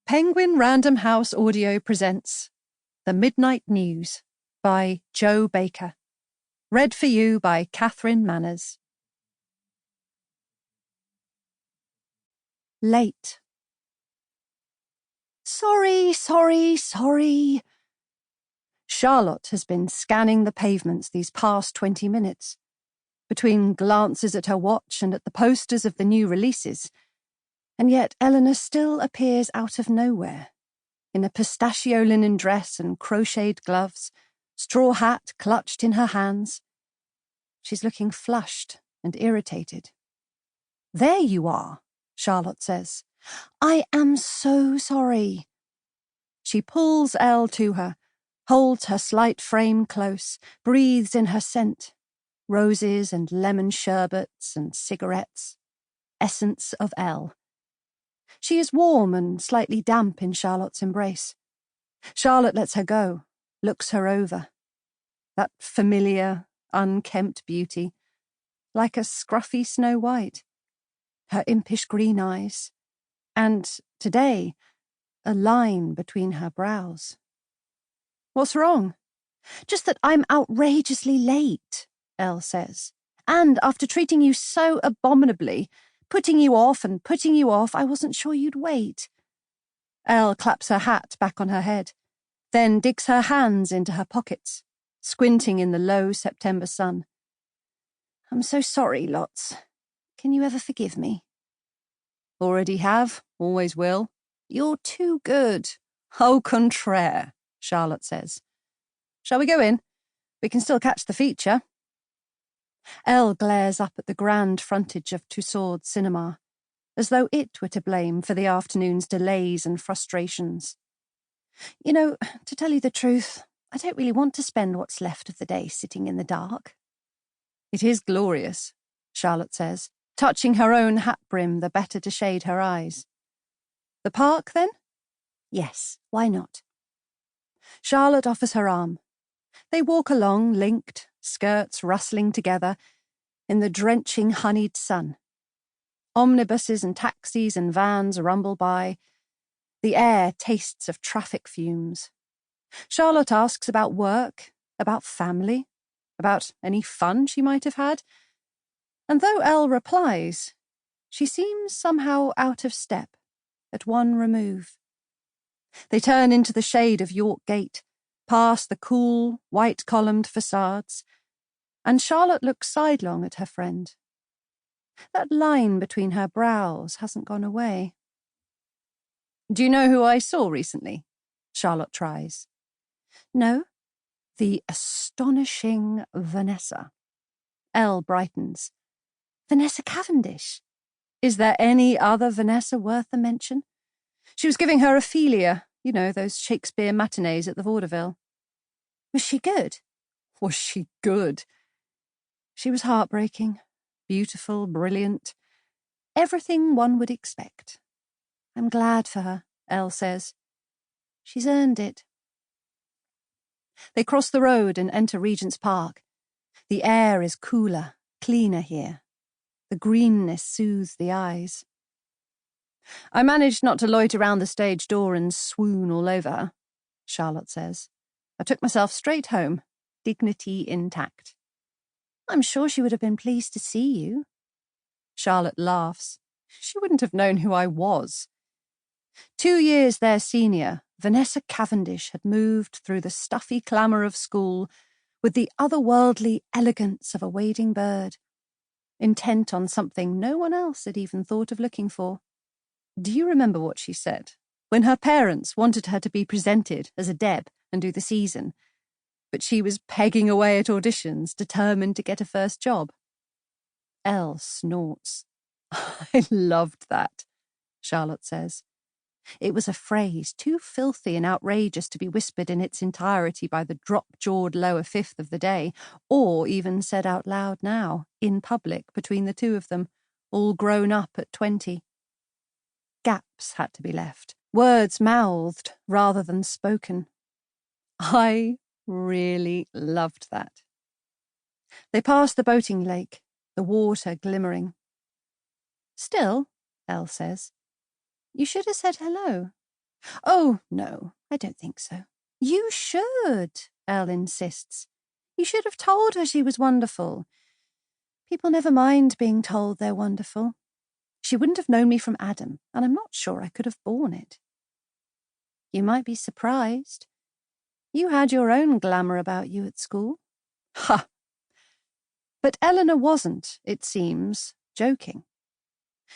Penguin Random House Audio presents The Midnight News by Joe Baker. Read for you by Katherine Manners. Late. Sorry. Charlotte has been scanning the pavements these past 20 minutes. Between glances at her watch and at the posters of the new releases, and yet Elena still appears out of nowhere, in a pistachio linen dress and crocheted gloves, straw hat clutched in her hands. She's looking flushed and irritated. "There you are," Charlotte says. "I am so sorry." She pulls Elle to her, holds her slight frame close, breathes in her scent, roses and lemon sherbets and cigarettes, essence of Elle. She is warm and slightly damp in Charlotte's embrace. Charlotte lets her go, looks her over. That familiar, unkempt beauty, like a scruffy Snow White. Her impish green eyes, and, today, a line between her brows. "What's wrong?" "Just that I'm outrageously late," Elle says. "And after treating you so abominably, putting you off and putting you off, I wasn't sure you'd wait." Elle claps her hat back on her head, then digs her hands into her pockets, squinting in the low September sun. "I'm so sorry, lots. Can you ever forgive me?" "Already have, always will." "You're too good." "Au contraire," Charlotte says. "Shall we go in? We can still catch the feature." Elle glares up at the grand frontage of Tussaud's cinema, as though it were to blame for the afternoon's delays and frustrations. "You know, to tell you the truth, I don't really want to spend what's left of the day sitting in the dark." "It is glorious," Charlotte says, touching her own hat brim the better to shade her eyes. "The park, then?" "Yes, why not?" Charlotte offers her arm. They walk along, linked, skirts rustling together, in the drenching honeyed sun. Omnibuses and taxis and vans rumble by. The air tastes of traffic fumes. Charlotte asks about work, about family, about any fun she might have had. And though Elle replies, she seems somehow out of step, at one remove. They turn into the shade of York Gate, past the cool, white-columned facades, and Charlotte looks sidelong at her friend. That line between her brows hasn't gone away. "Do you know who I saw recently?" Charlotte tries. "No." "The astonishing Vanessa." Elle brightens. "Vanessa Cavendish?" "Is there any other Vanessa worth a mention? She was giving her Ophelia, you know, those Shakespeare matinees at the Vaudeville." "Was she good?" "Was she good?" She was heartbreaking, beautiful, brilliant, everything one would expect. "I'm glad for her," Elle says. "She's earned it." They cross the road and enter Regent's Park. The air is cooler, cleaner here. The greenness soothes the eyes. "I managed not to loiter round the stage door and swoon all over her," Charlotte says. "I took myself straight home, dignity intact." "I'm sure she would have been pleased to see you." Charlotte laughs. She wouldn't have known who I was. 2 years their senior, Vanessa Cavendish had moved through the stuffy clamour of school with the otherworldly elegance of a wading bird, intent on something no one else had even thought of looking for. Do you remember what she said when her parents wanted her to be presented as a Deb and do the season, but she was pegging away at auditions, determined to get a first job? Elle snorts. "I loved that," Charlotte says. It was a phrase too filthy and outrageous to be whispered in its entirety by the drop-jawed lower fifth of the day, or even said out loud now, in public, between the two of them, all grown up at 20. Gaps had to be left, words mouthed rather than spoken. I really loved that. They pass the boating lake, the water glimmering. "Still," Elle says, "you should have said hello." Oh, no, I don't think so. You should, Elle insists. You should have told her she was wonderful. People never mind being told they're wonderful. She wouldn't have known me from Adam, and I'm not sure I could have borne it. You might be surprised. You had your own glamour about you at school. Ha! But Eleanor wasn't, it seems, joking.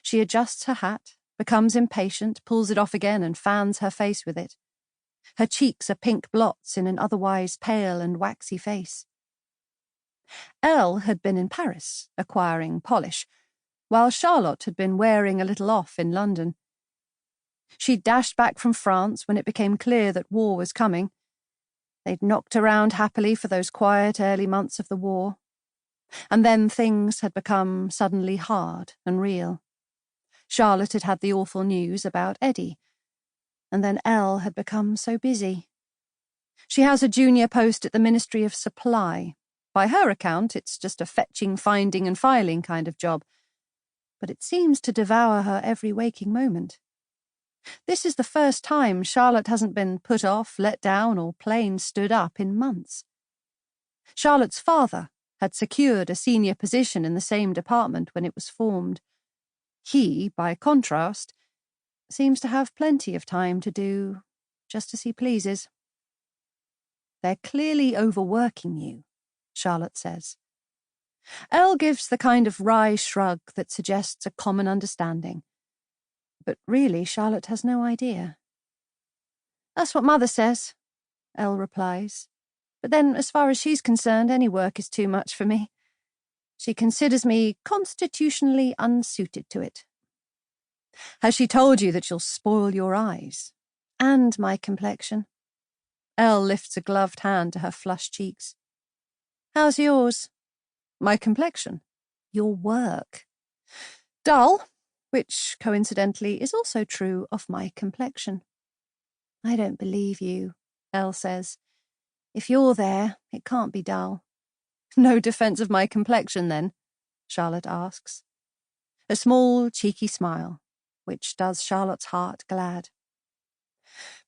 She adjusts her hat, becomes impatient, pulls it off again and fans her face with it. Her cheeks are pink blots in an otherwise pale and waxy face. Elle had been in Paris, acquiring polish, while Charlotte had been wearing a little off in London. She'd dashed back from France when it became clear that war was coming. They'd knocked around happily for those quiet early months of the war. And then things had become suddenly hard and real. Charlotte had had the awful news about Eddie, and then Elle had become so busy. She has a junior post at the Ministry of Supply. By her account, it's just a fetching, finding and filing kind of job, but it seems to devour her every waking moment. This is the first time Charlotte hasn't been put off, let down, or plain stood up in months. Charlotte's father had secured a senior position in the same department when it was formed. He, by contrast, seems to have plenty of time to do just as he pleases. They're clearly overworking you, Charlotte says. Elle gives the kind of wry shrug that suggests a common understanding. But really, Charlotte has no idea. That's what Mother says, Elle replies. But then, as far as she's concerned, any work is too much for me. She considers me constitutionally unsuited to it. Has she told you that you'll spoil your eyes? And my complexion? Elle lifts a gloved hand to her flushed cheeks. How's yours? My complexion? Your work. Dull, which, coincidentally, is also true of my complexion. I don't believe you, Elle says. If you're there, it can't be dull. No defence of my complexion, then? Charlotte asks. A small, cheeky smile, which does Charlotte's heart glad.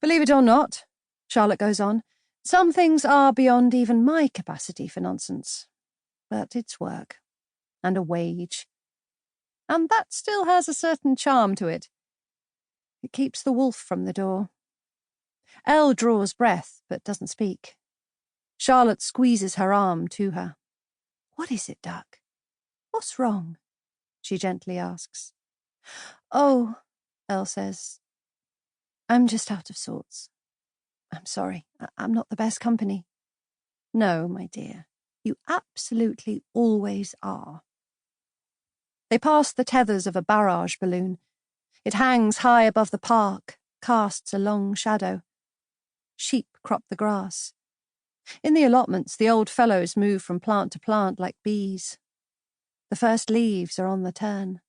Believe it or not, Charlotte goes on, some things are beyond even my capacity for nonsense. But it's work, and a wage. And that still has a certain charm to it. It keeps the wolf from the door. Elle draws breath, but doesn't speak. Charlotte squeezes her arm to her. What is it, Duck? What's wrong? She gently asks. Oh, Elle says. I'm just out of sorts. I'm sorry, I'm not the best company. No, my dear, you absolutely always are. They pass the tethers of a barrage balloon. It hangs high above the park, casts a long shadow. Sheep crop the grass. In the allotments, the old fellows move from plant to plant like bees. The first leaves are on the turn.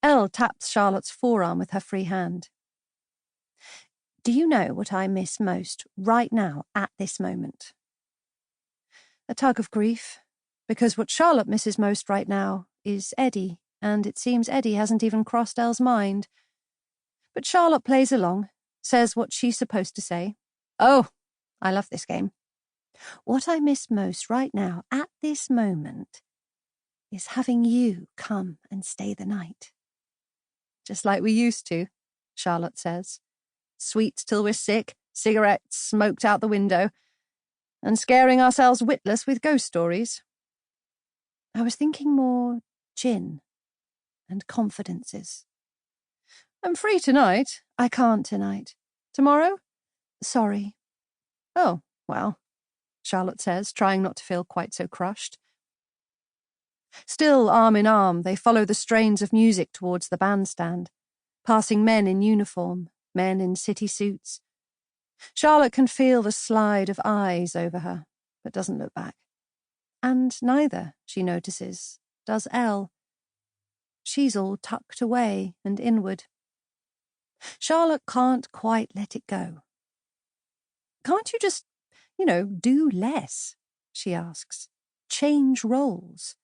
Elle taps Charlotte's forearm with her free hand. Do you know what I miss most right now, at this moment? A tug of grief, because what Charlotte misses most right now is Eddie, and it seems Eddie hasn't even crossed Elle's mind. But Charlotte plays along, says what she's supposed to say. Oh, I love this game. What I miss most right now, at this moment, is having you come and stay the night. Just like we used to, Charlotte says. Sweets till we're sick, cigarettes smoked out the window, and scaring ourselves witless with ghost stories. I was thinking more gin and confidences. I'm free tonight. I can't tonight. Tomorrow? Sorry. Oh, well, Charlotte says, trying not to feel quite so crushed. Still arm in arm, they follow the strains of music towards the bandstand, passing men in uniform, men in city suits. Charlotte can feel the slide of eyes over her, but doesn't look back. And neither, she notices, does Elle. She's all tucked away and inward. Charlotte can't quite let it go. Can't you just, do less? She asks. Change roles.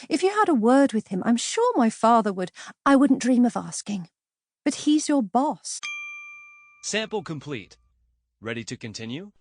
If you had a word with him, I'm sure my father would. I wouldn't dream of asking. But he's your boss. Sample complete. Ready to continue?